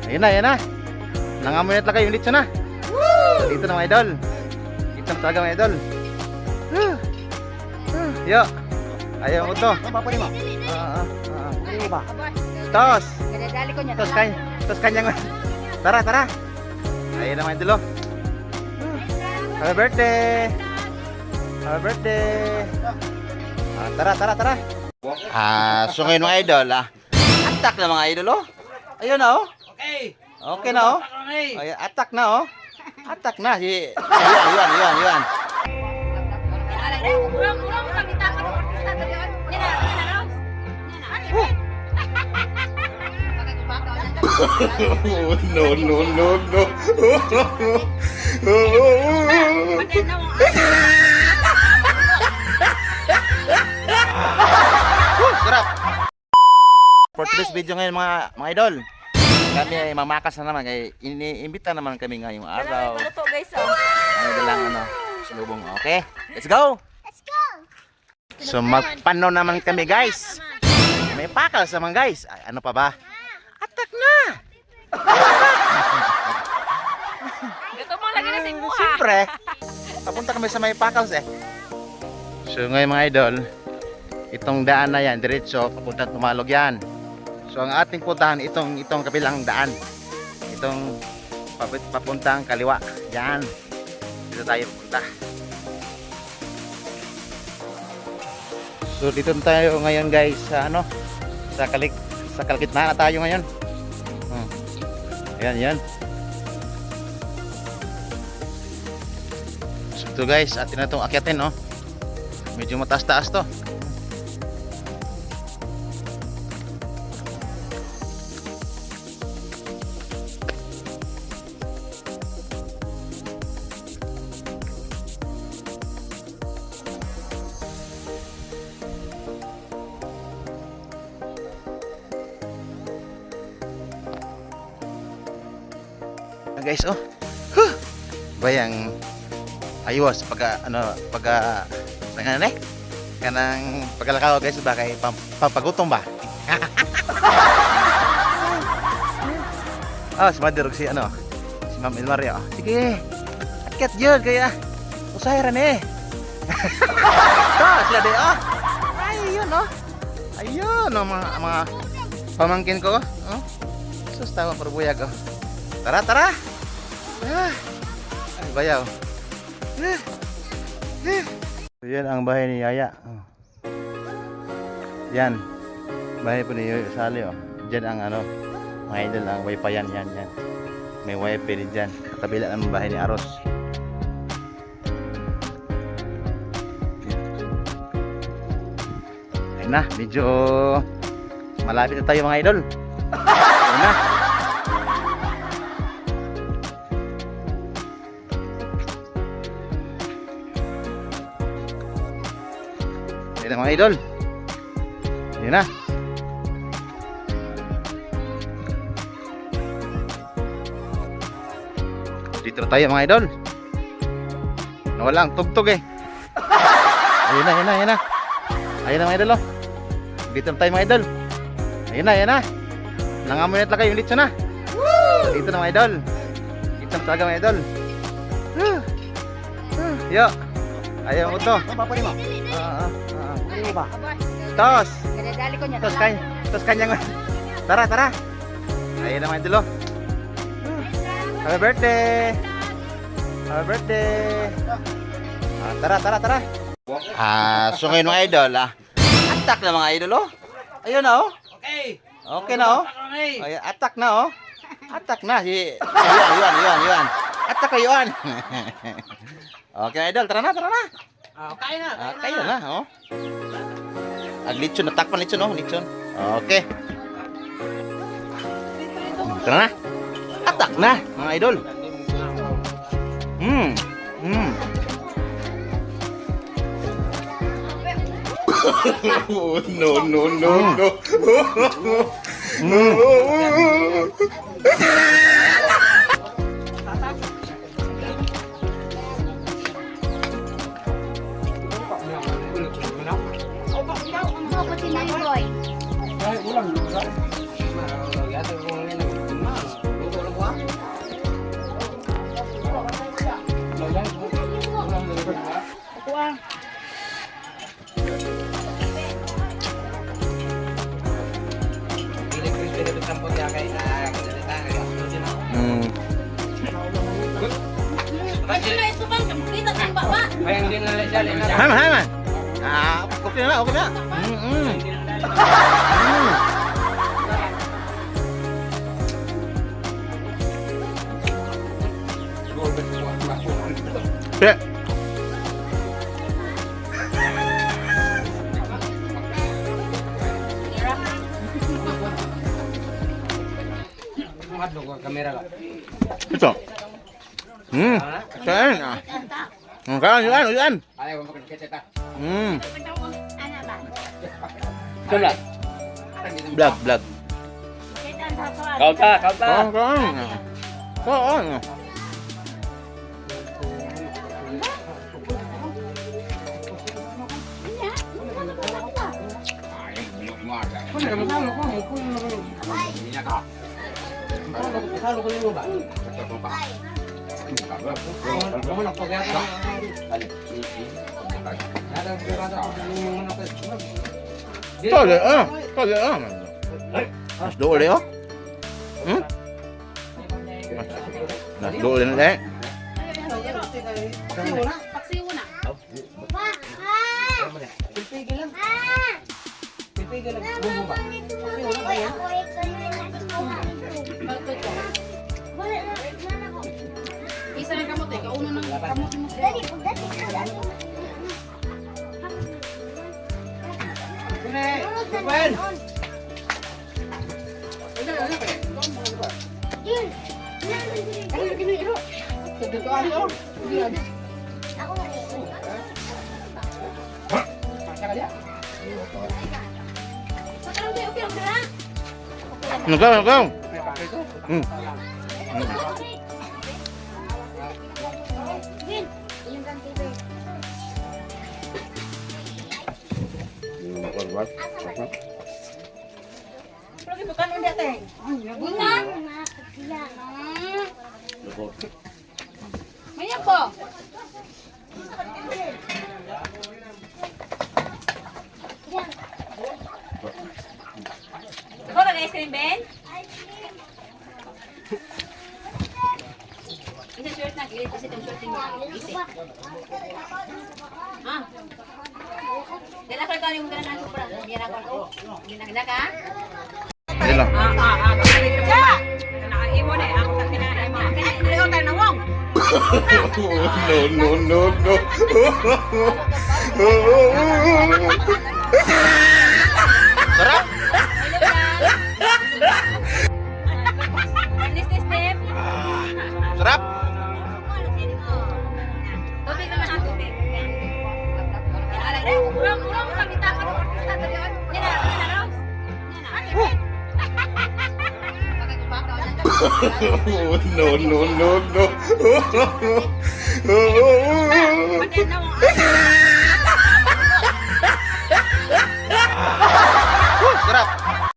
Ayun na, ayun na. Nangamoy na talaga yung litso na. Dito na mga idol. Dito na talaga mga idol. Yo. Ayaw mo to. Tos. Tos kanyang. Tara, tara. Ayun na mga idol. Happy birthday. Happy birthday. Tara, tara, tara. So ngayon mga idol, attack na mga idol, oh. Ayun na, oh. Okay. Okay na, oh. Ay, attack na, oh. Attack na. Ayun. No. Sarap. For today's video ngayon mga idol, kami ay mamakas na naman kay iniimbita naman kami ngayong araw. Luto guys, oh. Ano dalang salubong. Okay, let's go. So magpano naman kami guys. May pakal sa mga guys. Ay, ano pa ba? Attack na. Ito mo lagi na sa imuha. Siyempre, papunta kami sa may pakals eh. So ngayon mga idol, itong daan na yan, diretso, papunta Tumalog yan. So ang ating puntahan, itong kabilang daan. Itong papuntang kaliwa. Yan. Dito tayo pupunta. So dito tayo ngayon guys sa sa kalagitnaan na tayo ngayon. Yan. So ito guys, atin na itong akyatin, no? Medyo mataas-taas to. Guys, oh. Bayang ayos kanang pagkalakaw guys ba kay pampagutom ba? Si Mother si Ma'am Elmaria. Sige. Akyat jud kaya usahay ra ni. Sila de Ayun Ayun mga pamangkin ko. Sus tawa perbuyag oh. Tara. Ay, bayaw. Yan ang bahay ni Yaya. Yan. Bahay po ni Sally, oh. Diyan ang mga idol ang wifi yan. May wifi din dyan. Kabila ng bahay ni Aros. Ayun na, medyo malapit na tayo mga idol. Ayun na. Ayun na mga idol. Ayun na. Dito na tayo mga idol. Nawala ang tugtog eh. Ayun na. Ayun na mga idol, oh. Dito na tayo mga idol. Ayun na. Nangamoy na talaga yung litso na. Dito na mga idol. Dito na talaga mga idol. Yo. Ayaw mo to. Tos. Tos kanyang. Tara. Ayun na mga idol, oh. Happy birthday. Happy birthday. Tara. So ngayon mga idol, attack na mga idol, oh. Ayun na, oh. Okay na, oh. Ay, attack na, oh. Attack na. Ayun. Attack kayo, yun. Okay idol, tara na. Kaya na, oh. Lechon, natakpan lechon, oh. Lechon. Okay. Tara na. Attack na, mga idol. No. Hmm. Haman, haman. Ah, okay na, okay na. Yeah. Ito. Kain. Kain, uyan. Vlog, vlog. Kau ta. Kain. Kain. Tole, Mas doole, oh. Mas doole na deh. Isa na kamot eh, kauno ng kamot mo. Dali, pagdating ka dali. Nagaw. Maya po. Ikaw nag-ice cream, Ben? Isa short na, gilit kasi itong short niya. Isi. Ah. Dala ko ikaw yung mga na supra. Biyara ko. Ginagda ka? Dila. Kanaka-imo na eh. Ako sa kinaka-imo. Kanaka-imo tayo na wong. No. Sarap. Linis step. Sarap. Tubig naman ang tubig. Urang mo kami takot ng artista to yun. Yan na, Rose. Yan na. No. Pagyan na mo. Sarap.